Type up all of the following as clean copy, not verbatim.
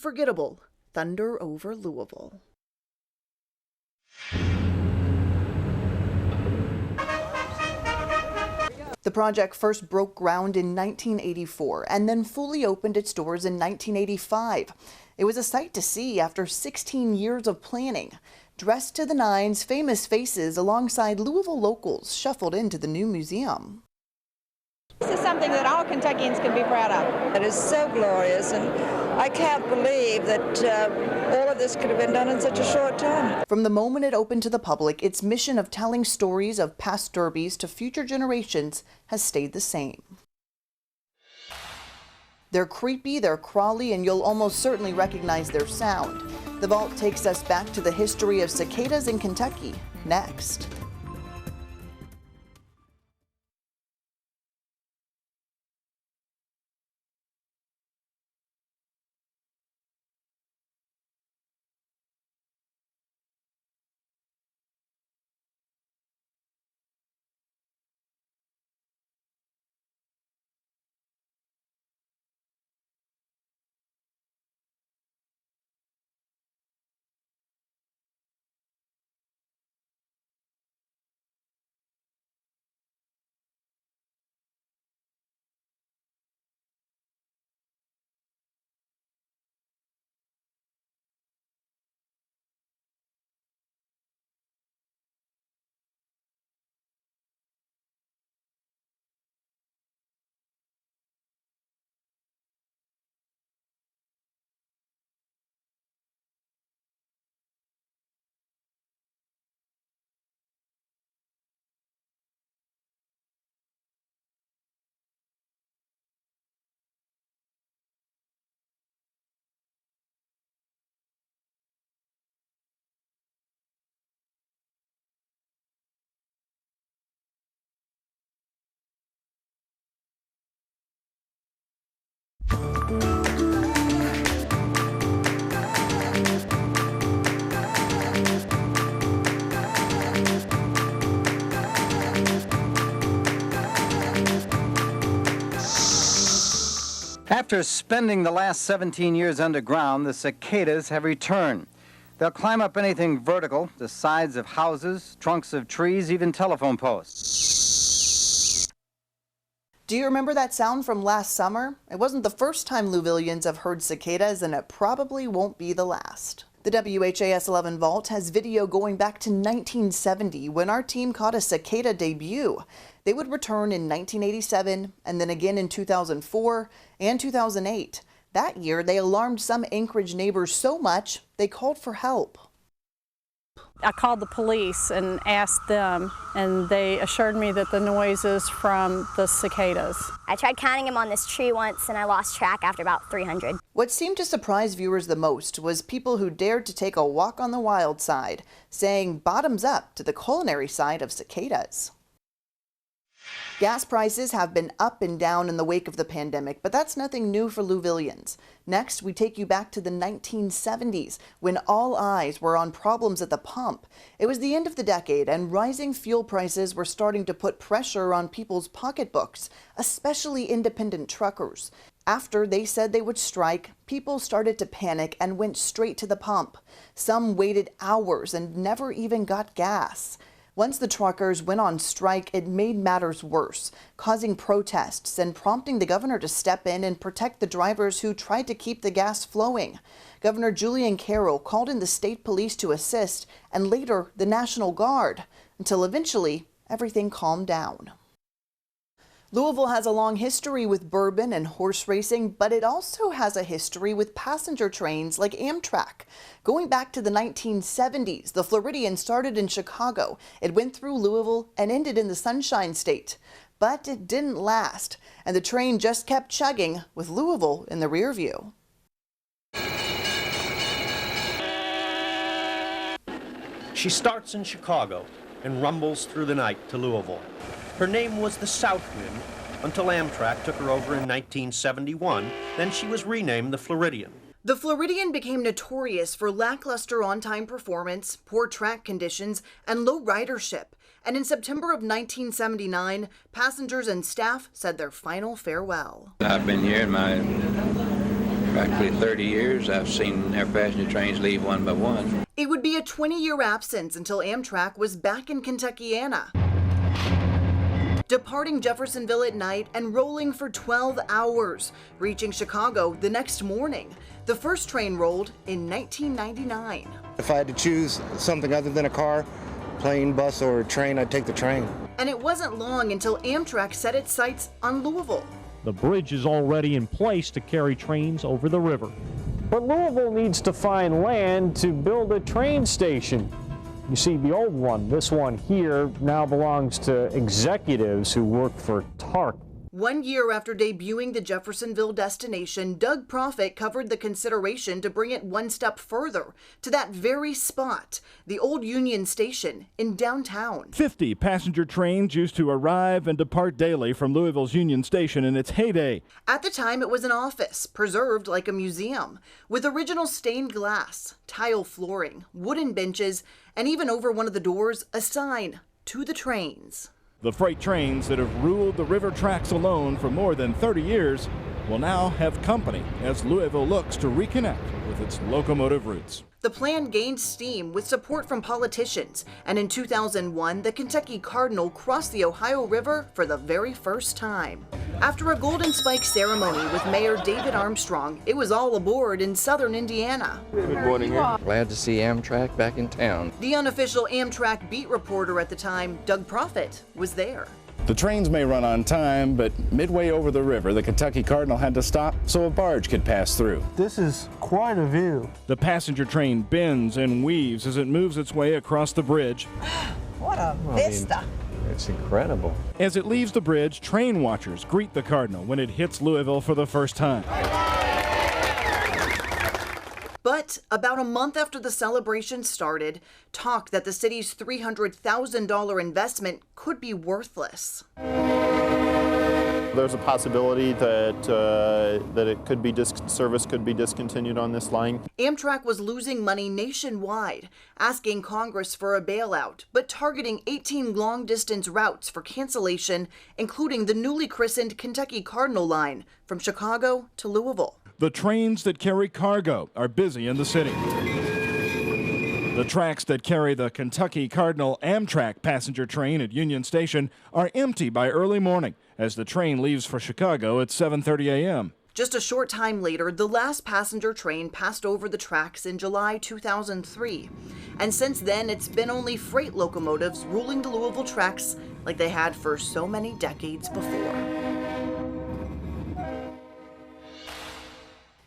Forgettable, Thunder over Louisville. The project first broke ground in 1984 and then fully opened its doors in 1985. It was a sight to see after 16 years of planning. Dressed to the nines, famous faces alongside Louisville locals shuffled into the new museum. This is something that all Kentuckians can be proud of. It is so glorious, and I can't believe that all of this could have been done in such a short time. From the moment it opened to the public, its mission of telling stories of past derbies to future generations has stayed the same. They're creepy, they're crawly, and you'll almost certainly recognize their sound. The vault takes us back to the history of cicadas in Kentucky, next. After spending the last 17 years underground, the cicadas have returned. They'll climb up anything vertical, the sides of houses, trunks of trees, even telephone posts. Do you remember that sound from last summer? It wasn't the first time Louisvillians have heard cicadas, and it probably won't be the last. The WHAS 11 Vault has video going back to 1970 when our team caught a cicada debut. They would return in 1987 and then again in 2004 and 2008. That year, they alarmed some Anchorage neighbors so much they called for help. I called the police and asked them, and they assured me that the noise is from the cicadas. I tried counting them on this tree once and I lost track after about 300. What seemed to surprise viewers the most was people who dared to take a walk on the wild side, saying bottoms up to the culinary side of cicadas. Gas prices have been up and down in the wake of the pandemic, but that's nothing new for Louisvillians. Next, we take you back to the 1970s, when all eyes were on problems at the pump. It was the end of the decade, and rising fuel prices were starting to put pressure on people's pocketbooks, especially independent truckers. After they said they would strike, people started to panic and went straight to the pump. Some waited hours and never even got gas. Once the truckers went on strike, it made matters worse, causing protests and prompting the governor to step in and protect the drivers who tried to keep the gas flowing. Governor Julian Carroll called in the state police to assist, and later the National Guard, until eventually everything calmed down. Louisville has a long history with bourbon and horse racing, but it also has a history with passenger trains like Amtrak. Going back to the 1970s, the Floridian started in Chicago. It went through Louisville and ended in the Sunshine State. But it didn't last, and the train just kept chugging with Louisville in the rear view. She starts in Chicago and rumbles through the night to Louisville. Her name was the Southwind until Amtrak took her over in 1971. Then she was renamed the Floridian. The Floridian became notorious for lackluster on-time performance, poor track conditions, and low ridership. And in September of 1979, passengers and staff said their final farewell. I've been here in my Practically 30 years I've seen our passenger trains leave one by one. It would be a 20-year absence until Amtrak was back in Kentuckiana, departing Jeffersonville at night and rolling for 12 hours, reaching Chicago the next morning. The first train rolled in 1999. If I had to choose something other than a car, plane, bus, or train, I'd take the train. And it wasn't long until Amtrak set its sights on Louisville. The bridge is already in place to carry trains over the river. But Louisville needs to find land to build a train station. You see, the old one, this one here, now belongs to executives who work for TARC. 1 year after debuting the Jeffersonville destination, Doug Proffitt covered the consideration to bring it one step further to that very spot, the old Union Station in downtown. 50 passenger trains used to arrive and depart daily from Louisville's Union Station in its heyday. At the time, it was an office, preserved like a museum, with original stained glass, tile flooring, wooden benches, and even over one of the doors, a sign, "To the trains." The freight trains that have ruled the river tracks alone for more than 30 years will now have company as Louisville looks to reconnect with its locomotive roots. The plan gained steam with support from politicians, and in 2001, the Kentucky Cardinal crossed the Ohio River for the very first time. After a Golden Spike ceremony with Mayor David Armstrong, it was all aboard in southern Indiana. Good morning. Glad to see Amtrak back in town. The unofficial Amtrak beat reporter at the time, Doug Proffitt, was there. The trains may run on time, but midway over the river, the Kentucky Cardinal had to stop so a barge could pass through. This is quite a view. The passenger train bends and weaves as it moves its way across the bridge. What a vista. It's incredible. As it leaves the bridge, train watchers greet the Cardinal when it hits Louisville for the first time. But about a month after the celebration started, talk that the city's $300,000 investment could be worthless. There's a possibility that it could be service could be discontinued on this line. Amtrak was losing money nationwide, asking Congress for a bailout, but targeting 18 long-distance routes for cancellation, including the newly christened Kentucky Cardinal line from Chicago to Louisville. The trains that carry cargo are busy in the city. The tracks that carry the Kentucky Cardinal Amtrak passenger train at Union Station are empty by early morning as the train leaves for Chicago at 7:30 a.m. Just a short time later, the last passenger train passed over the tracks in July 2003. And since then, it's been only freight locomotives ruling the Louisville tracks like they had for so many decades before.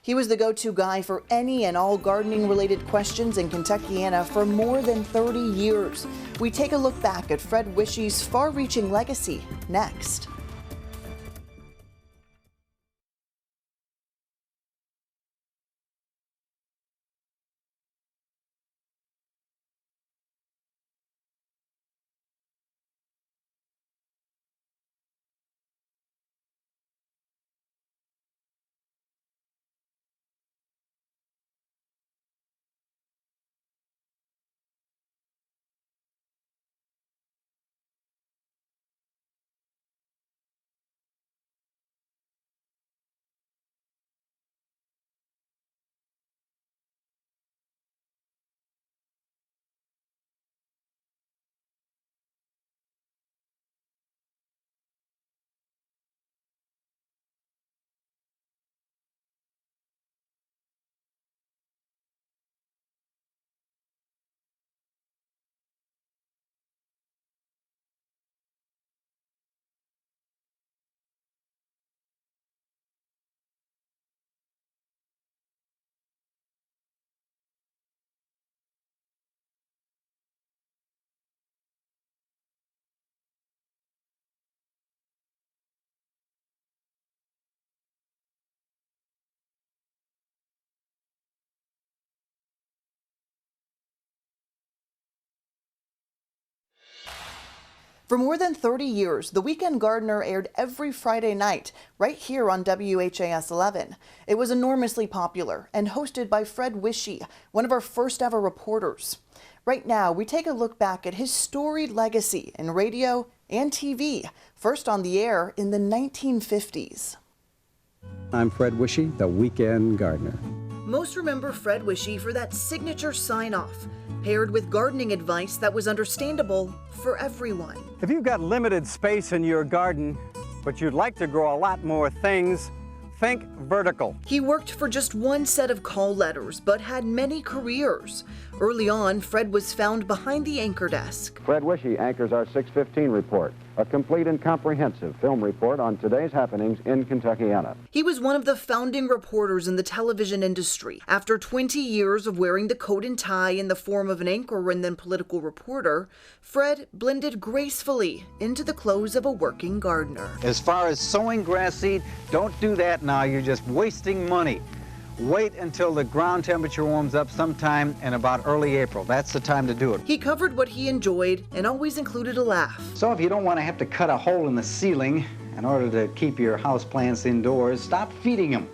He was the go-to guy for any and all gardening-related questions in Kentuckiana for more than 30 years. We take a look back at Fred Wishey's far-reaching legacy next. For more than 30 years, The Weekend Gardener aired every Friday night, right here on WHAS 11. It was enormously popular and hosted by Fred Wishey, one of our first ever reporters. Right now, we take a look back at his storied legacy in radio and TV, first on the air in the 1950s. I'm Fred Wishey, the Weekend Gardener. Most remember Fred Wishey for that signature sign-off, paired with gardening advice that was understandable for everyone. If you've got limited space in your garden, but you'd like to grow a lot more things, think vertical. He worked for just one set of call letters, but had many careers. Early on, Fred was found behind the anchor desk. Fred Wishey anchors our 6:15 report, a complete and comprehensive film report on today's happenings in Kentuckiana. He was one of the founding reporters in the television industry. After 20 years of wearing the coat and tie in the form of an anchor and then political reporter, Fred blended gracefully into the clothes of a working gardener. As far as sowing grass seed, don't do that now. You're just wasting money. Wait until the ground temperature warms up sometime in about early April. That's the time to do it. He covered what he enjoyed and always included a laugh. So if you don't want to have to cut a hole in the ceiling in order to keep your house plants indoors, stop feeding them.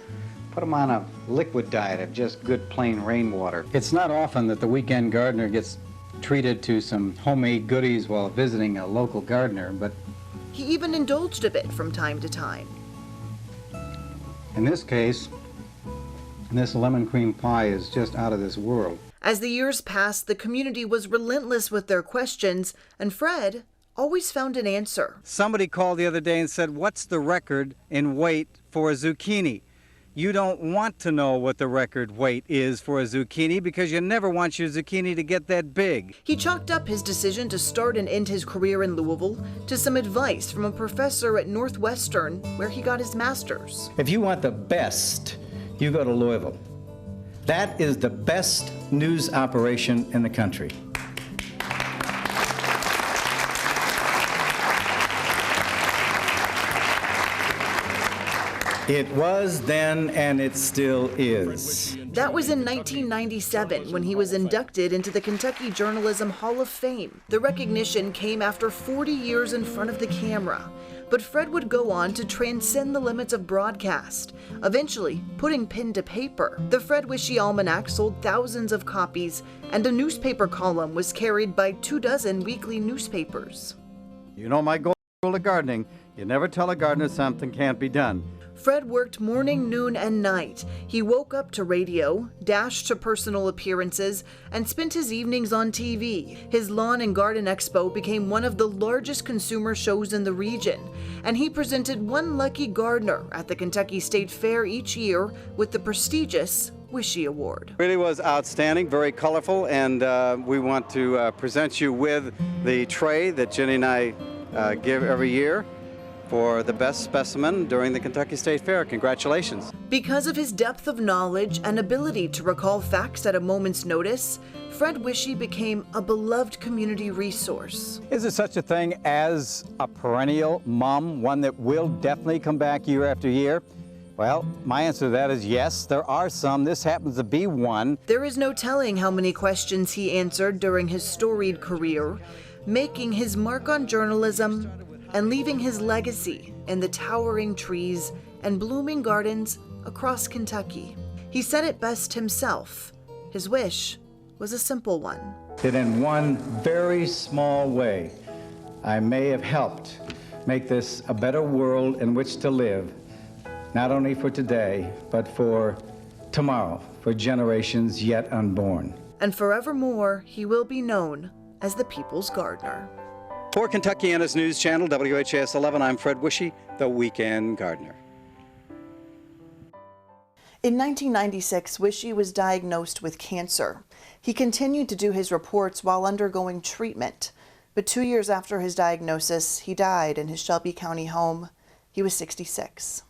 Put them on a liquid diet of just good plain rainwater. It's not often that the weekend gardener gets treated to some homemade goodies while visiting a local gardener, but he even indulged a bit from time to time. In this case, this lemon cream pie is just out of this world. As the years passed, the community was relentless with their questions, and Fred always found an answer. Somebody called the other day and said, "What's the record in weight for a zucchini?" You don't want to know what the record weight is for a zucchini because you never want your zucchini to get that big. He chalked up his decision to start and end his career in Louisville to some advice from a professor at Northwestern, where he got his master's. If you want the best, you go to Louisville. That is the best news operation in the country. It was then, and it still is. That was in 1997 when he was inducted into the Kentucky Journalism Hall of Fame. The recognition came after 40 years in front of the camera. But Fred would go on to transcend the limits of broadcast, eventually putting pen to paper. The Fred Wishey Almanac sold thousands of copies, and a newspaper column was carried by 24 weekly newspapers. You know my goal to gardening. You never tell a gardener something can't be done. Fred worked morning, noon, and night. He woke up to radio, dashed to personal appearances, and spent his evenings on TV. His Lawn and Garden Expo became one of the largest consumer shows in the region, and he presented one lucky gardener at the Kentucky State Fair each year with the prestigious Wishey Award. Really was outstanding, very colorful, and we want to present you with the tray that Jenny and I give every year for the best specimen during the Kentucky State Fair. Congratulations. Because of his depth of knowledge and ability to recall facts at a moment's notice, Fred Wishey became a beloved community resource. Is there such a thing as a perennial mom, one that will definitely come back year after year? Well, my answer to that is yes, there are some. This happens to be one. There is no telling how many questions he answered during his storied career, making his mark on journalism and leaving his legacy in the towering trees and blooming gardens across Kentucky. He said it best himself. His wish was a simple one. That in one very small way, I may have helped make this a better world in which to live, not only for today, but for tomorrow, for generations yet unborn. And forevermore, he will be known as the People's Gardener. For Kentuckiana's News Channel, WHAS 11, I'm Fred Wishey, the Weekend Gardener. In 1996, Wishey was diagnosed with cancer. He continued to do his reports while undergoing treatment. But 2 years after his diagnosis, he died in his Shelby County home. He was 66.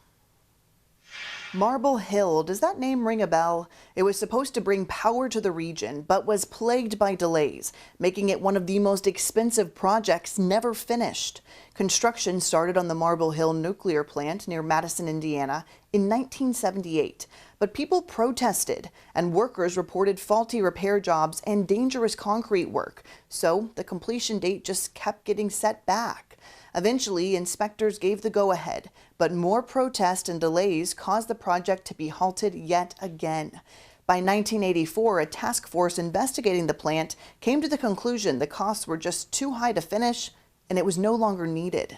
Marble Hill, does that name ring a bell? It was supposed to bring power to the region, but was plagued by delays, making it one of the most expensive projects never finished. Construction started on the Marble Hill nuclear plant near Madison, Indiana in 1978, but people protested and workers reported faulty repair jobs and dangerous concrete work, so the completion date just kept getting set back. Eventually, inspectors gave the go-ahead, but more protests and delays caused the project to be halted yet again. By 1984, a task force investigating the plant came to the conclusion the costs were just too high to finish, and it was no longer needed.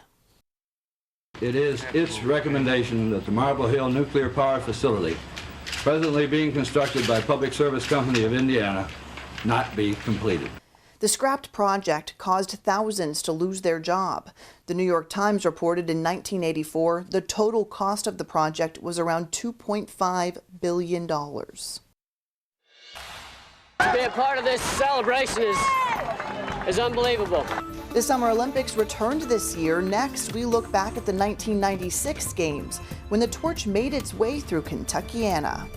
it is its recommendation that the Marble Hill Nuclear Power Facility, presently being constructed by Public Service Company of Indiana, not be completed. The scrapped project caused thousands to lose their job. The New York Times reported in 1984 the total cost of the project was around $2.5 billion. To be a part of this celebration is unbelievable. The Summer Olympics returned this year. Next, we look back at the 1996 Games, when the torch made its way through Kentuckiana.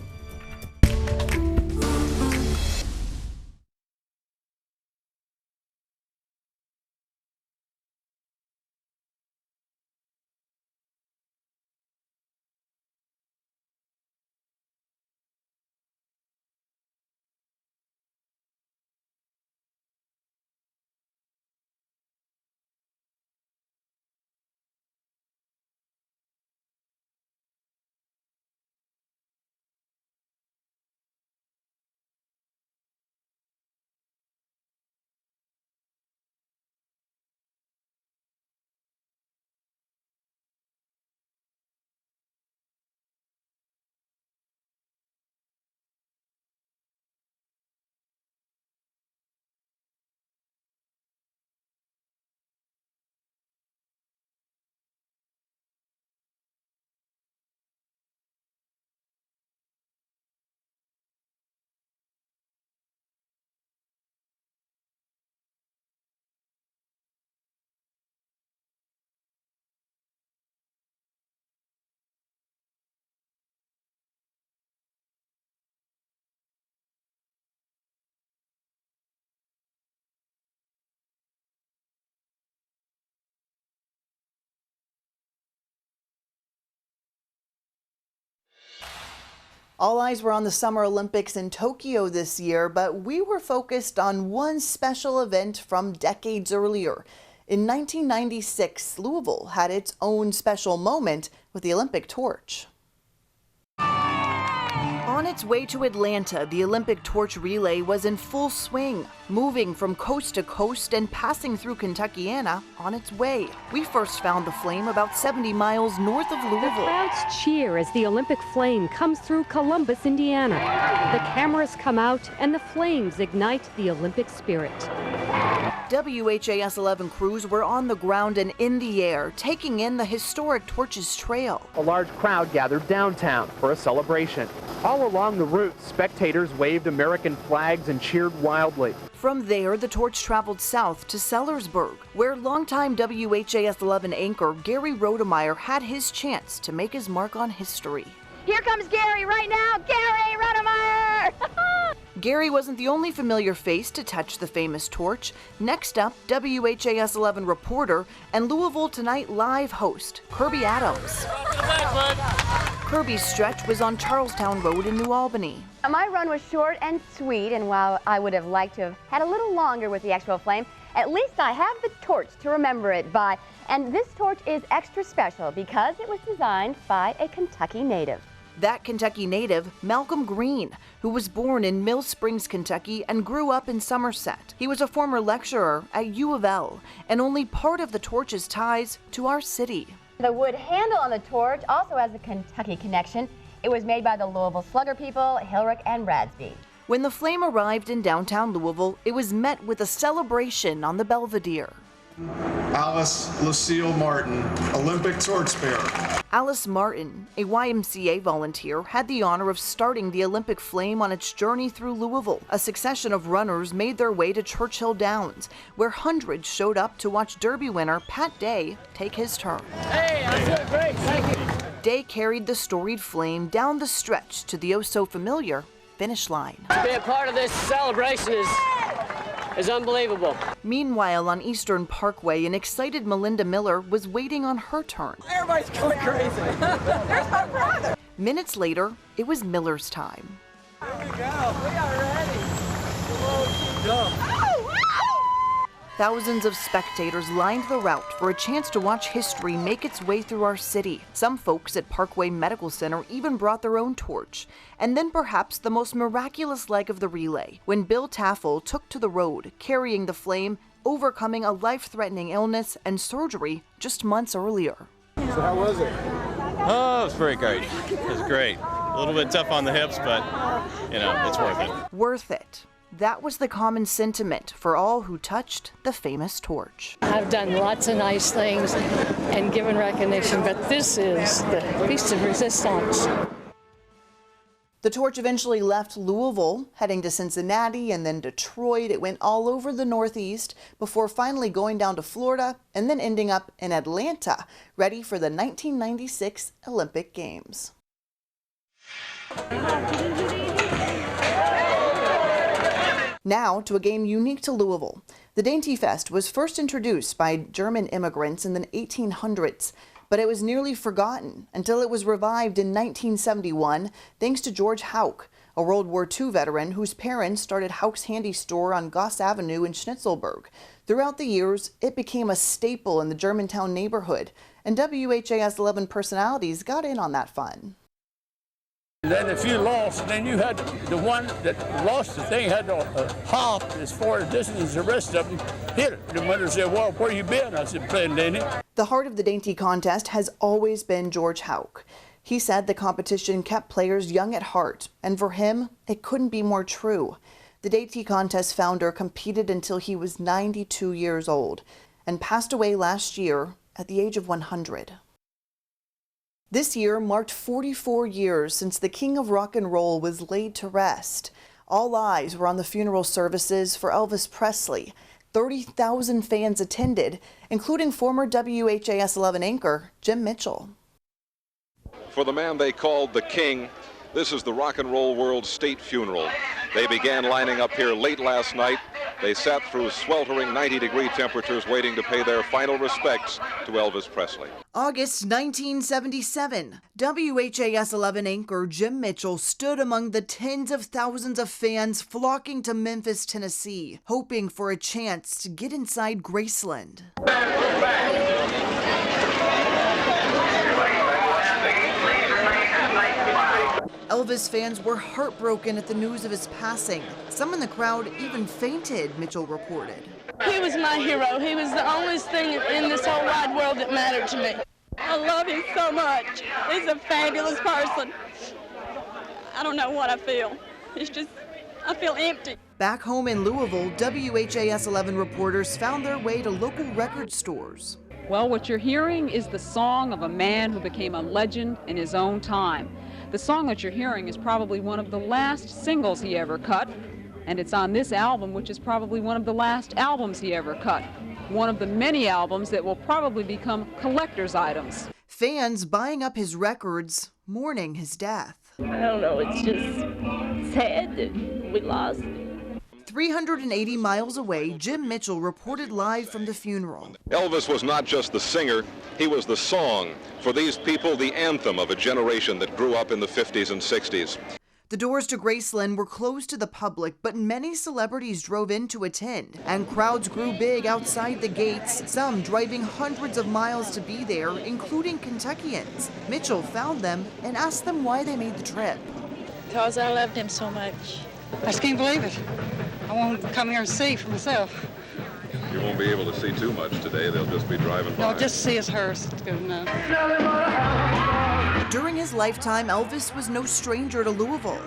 All eyes were on the Summer Olympics in Tokyo this year, but we were focused on one special event from decades earlier. In 1996, Louisville had its own special moment with the Olympic torch. On its way to Atlanta, the Olympic torch relay was in full swing, moving from coast to coast and passing through Kentuckiana on its way. We first found the flame about 70 miles north of Louisville. The crowds cheer as the Olympic flame comes through Columbus, Indiana. The cameras come out and the flames ignite the Olympic spirit. WHAS 11 crews were on the ground and in the air, taking in the historic Torches Trail. A large crowd gathered downtown for a celebration. All along the route, spectators waved American flags and cheered wildly. From there, the torch traveled south to Sellersburg, where longtime WHAS 11 anchor Gary Rodemeyer had his chance to make his mark on history. Here comes Gary right now! Gary Rodemeyer! Gary wasn't the only familiar face to touch the famous torch. Next up, WHAS 11 reporter and Louisville Tonight live host, Kirby Adams. Kirby's stretch was on Charlestown Road in New Albany. My run was short and sweet, and while I would have liked to have had a little longer with the actual flame, at least I have the torch to remember it by. And this torch is extra special because it was designed by a Kentucky native. That Kentucky native, Malcolm Green, who was born in Mill Springs, Kentucky, and grew up in Somerset. He was a former lecturer at U of L, and only part of the torch's ties to our city. The wood handle on the torch also has a Kentucky connection. It was made by the Louisville Slugger people, Hilrick and Radsby. When the flame arrived in downtown Louisville, it was met with a celebration on the Belvedere. Alice Lucille Martin, Olympic Torchbearer. Alice Martin, a YMCA volunteer, had the honor of starting the Olympic flame on its journey through Louisville. A succession of runners made their way to Churchill Downs, where hundreds showed up to watch Derby winner Pat Day take his turn. Hey, I'm doing great, thank you. Day carried the storied flame down the stretch to the oh-so-familiar finish line. To be a part of this celebration is unbelievable. Meanwhile, on Eastern Parkway, an excited Melinda Miller was waiting on her turn. Everybody's going crazy. There's my brother. Minutes later, it was Miller's time. Here we go. We are ready. Whoa, go. Thousands of spectators lined the route for a chance to watch history make its way through our city. Some folks at Parkway Medical Center even brought their own torch. And then perhaps the most miraculous leg of the relay, when Bill Taffel took to the road, carrying the flame, overcoming a life-threatening illness and surgery just months earlier. So how was it? Oh, it was very great. It was great. A little bit tough on the hips, but, you know, it's worth it. Worth it. That was the common sentiment for all who touched the famous torch. I've done lots of nice things and given recognition, but this is the piece of resistance. The torch eventually left Louisville, heading to Cincinnati and then Detroit. It went all over the Northeast before finally going down to Florida and then ending up in Atlanta, ready for the 1996 Olympic Games. Now to a game unique to Louisville. The Dainty Fest was first introduced by German immigrants in the 1800s, but it was nearly forgotten until it was revived in 1971 thanks to George Houck, a World War II veteran whose parents started Houck's Handy Store on Goss Avenue in Schnitzelburg. Throughout the years, it became a staple in the Germantown neighborhood, and WHAS 11 personalities got in on that fun. Then if you lost, then you had the one that lost the thing had to hop as far as distance as the rest of them hit it. The winner said, "Well, where you been?" I said, "Playing Dainty." The heart of the Dainty contest has always been George Houck. He said the competition kept players young at heart, and for him, it couldn't be more true. The Dainty contest founder competed until he was 92 years old and passed away last year at the age of 100. This year marked 44 years since the king of rock and roll was laid to rest. All eyes were on the funeral services for Elvis Presley. 30,000 fans attended, including former WHAS 11 anchor Jim Mitchell. For the man they called the King, this is the rock and roll world's state funeral. They began lining up here late last night. They sat through sweltering 90-degree temperatures waiting to pay their final respects to Elvis Presley. August 1977, WHAS 11 anchor Jim Mitchell stood among the tens of thousands of fans flocking to Memphis, Tennessee, hoping for a chance to get inside Graceland. Elvis fans were heartbroken at the news of his passing. Some in the crowd even fainted, Mitchell reported. He was my hero. He was the only thing in this whole wide world that mattered to me. I love him so much. He's a fabulous person. I don't know what I feel. It's just, I feel empty. Back home in Louisville, WHAS 11 reporters found their way to local record stores. Well, what you're hearing is the song of a man who became a legend in his own time. The song that you're hearing is probably one of the last singles he ever cut, and it's on this album, which is probably one of the last albums he ever cut. One of the many albums that will probably become collector's items. Fans buying up his records, mourning his death. I don't know, it's just sad that we lost him. 380 miles away, Jim Mitchell reported live from the funeral. Elvis was not just the singer, he was the song. For these people, the anthem of a generation that grew up in the 50s and 60s. The doors to Graceland were closed to the public, but many celebrities drove in to attend, and crowds grew big outside the gates, some driving hundreds of miles to be there, including Kentuckians. Mitchell found them and asked them why they made the trip. Because I loved him so much. I just can't believe it. I want to come here and see for myself. You won't be able to see too much today. They'll just be driving by. No, just see his hearse. It's good enough. During his lifetime, Elvis was no stranger to Louisville.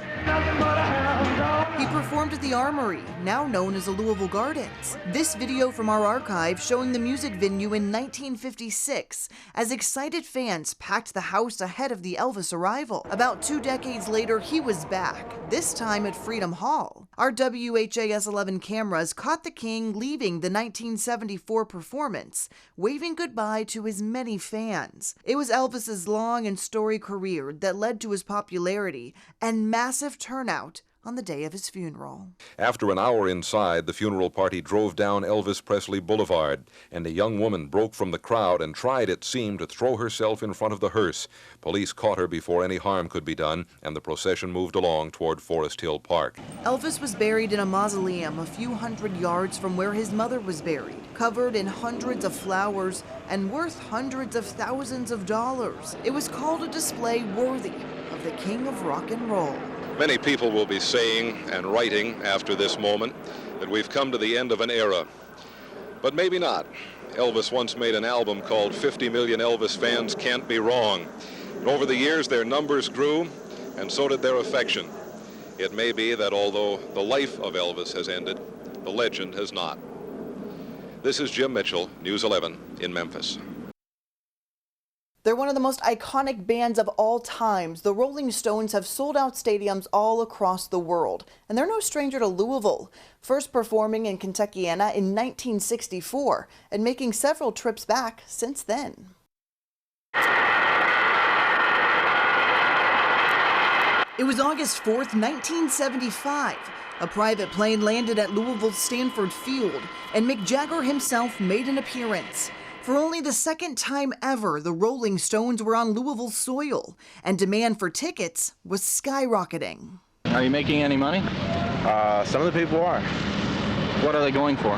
He performed at the Armory, now known as the Louisville Gardens. This video from our archive showing the music venue in 1956 as excited fans packed the house ahead of the Elvis arrival. About 2 decades later, he was back, this time at Freedom Hall. Our WHAS 11 cameras caught the King leaving the 1974 performance, waving goodbye to his many fans. It was Elvis's long and storied career that led to his popularity and massive turnout on the day of his funeral. After an hour inside, the funeral party drove down Elvis Presley Boulevard, and a young woman broke from the crowd and tried, it seemed, to throw herself in front of the hearse. Police caught her before any harm could be done, and the procession moved along toward Forest Hill Park. Elvis was buried in a mausoleum a few hundred yards from where his mother was buried, covered in hundreds of flowers and worth hundreds of thousands of dollars. It was called a display worthy of the king of rock and roll. Many people will be saying and writing after this moment that we've come to the end of an era. But maybe not. Elvis once made an album called 50 Million Elvis Fans Can't Be Wrong. And over the years, their numbers grew, and so did their affection. It may be that although the life of Elvis has ended, the legend has not. This is Jim Mitchell, News 11 in Memphis. They're one of the most iconic bands of all times. The Rolling Stones have sold out stadiums all across the world, and they're no stranger to Louisville, first performing in Kentuckiana in 1964 and making several trips back since then. It was August 4th, 1975. A private plane landed at Louisville's Stanford Field, and Mick Jagger himself made an appearance. For only the second time ever, the Rolling Stones were on Louisville soil, and demand for tickets was skyrocketing. Are you making any money? Some of the people are. What are they going for?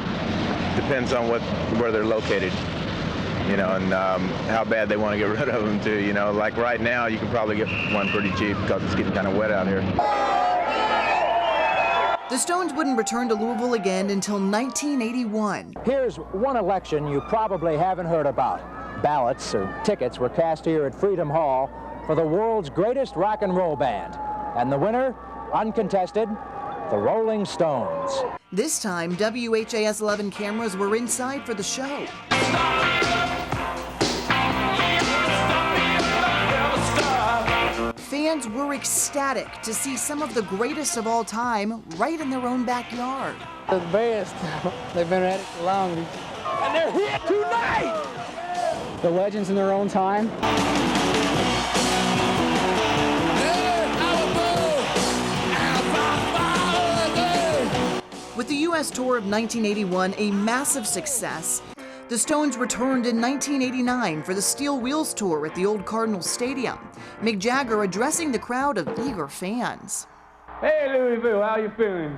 Depends on where they're located, you know, and how bad they want to get rid of them too. You know, like right now, you can probably get one pretty cheap because it's getting kind of wet out here. The Stones wouldn't return to Louisville again until 1981. Here's one election you probably haven't heard about. Ballots or tickets were cast here at Freedom Hall for the world's greatest rock and roll band. And the winner, uncontested, the Rolling Stones. This time, WHAS 11 cameras were inside for the show. Fans were ecstatic to see some of the greatest of all time right in their own backyard. They're the best. They've been at it the longest. And they're here tonight! The legends in their own time. With the U.S. tour of 1981 a massive success, the Stones returned in 1989 for the Steel Wheels Tour at the old Cardinal Stadium. Mick Jagger addressing the crowd of eager fans. Hey Louisville, how you feeling?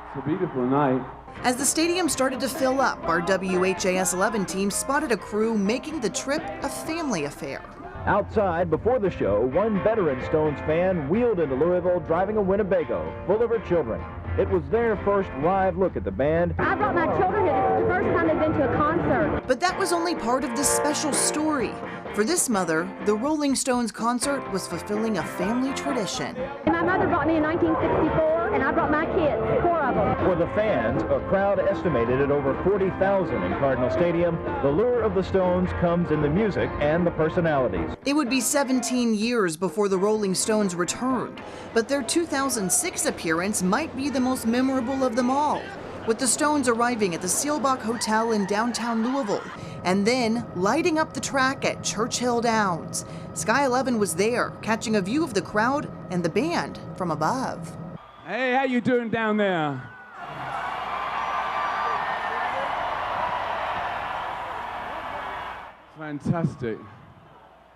It's a beautiful night. As the stadium started to fill up, our WHAS 11 team spotted a crew making the trip a family affair. Outside, before the show, one veteran Stones fan wheeled into Louisville driving a Winnebago full of her children. It was their first live look at the band. I brought my children here. This is the first time they've been to a concert. But that was only part of this special story. For this mother, the Rolling Stones concert was fulfilling a family tradition. My mother brought me in 1964, and I brought my kids, 4 of them. For the fans, a crowd estimated at over 40,000 in Cardinal Stadium, the lure of the Stones comes in the music and the personalities. It would be 17 years before the Rolling Stones returned, but their 2006 appearance might be the most memorable of them all, with the Stones arriving at the Seelbach Hotel in downtown Louisville and then lighting up the track at Churchill Downs. Sky 11 was there, catching a view of the crowd and the band from above. Hey, how you doing down there? Fantastic.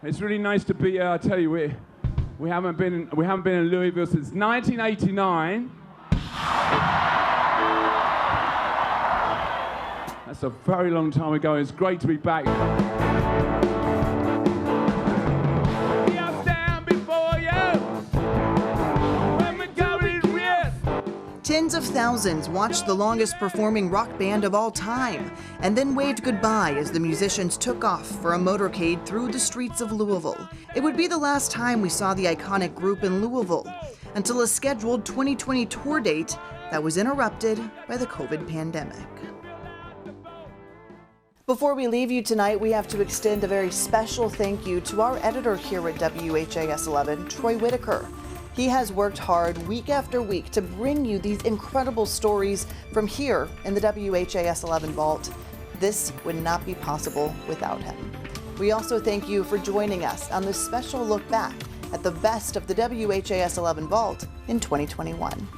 It's really nice to be here. I tell you, we haven't been in Louisville since 1989. That's a very long time ago. It's great to be back. Tens of thousands watched the longest performing rock band of all time and then waved goodbye as the musicians took off for a motorcade through the streets of Louisville. It would be the last time we saw the iconic group in Louisville until a scheduled 2020 tour date that was interrupted by the COVID pandemic. Before we leave you tonight, we have to extend a very special thank you to our editor here at WHAS 11, Troy Whitaker. He has worked hard week after week to bring you these incredible stories from here in the WHAS 11 vault. This would not be possible without him. We also thank you for joining us on this special look back at the best of the WHAS 11 vault in 2021.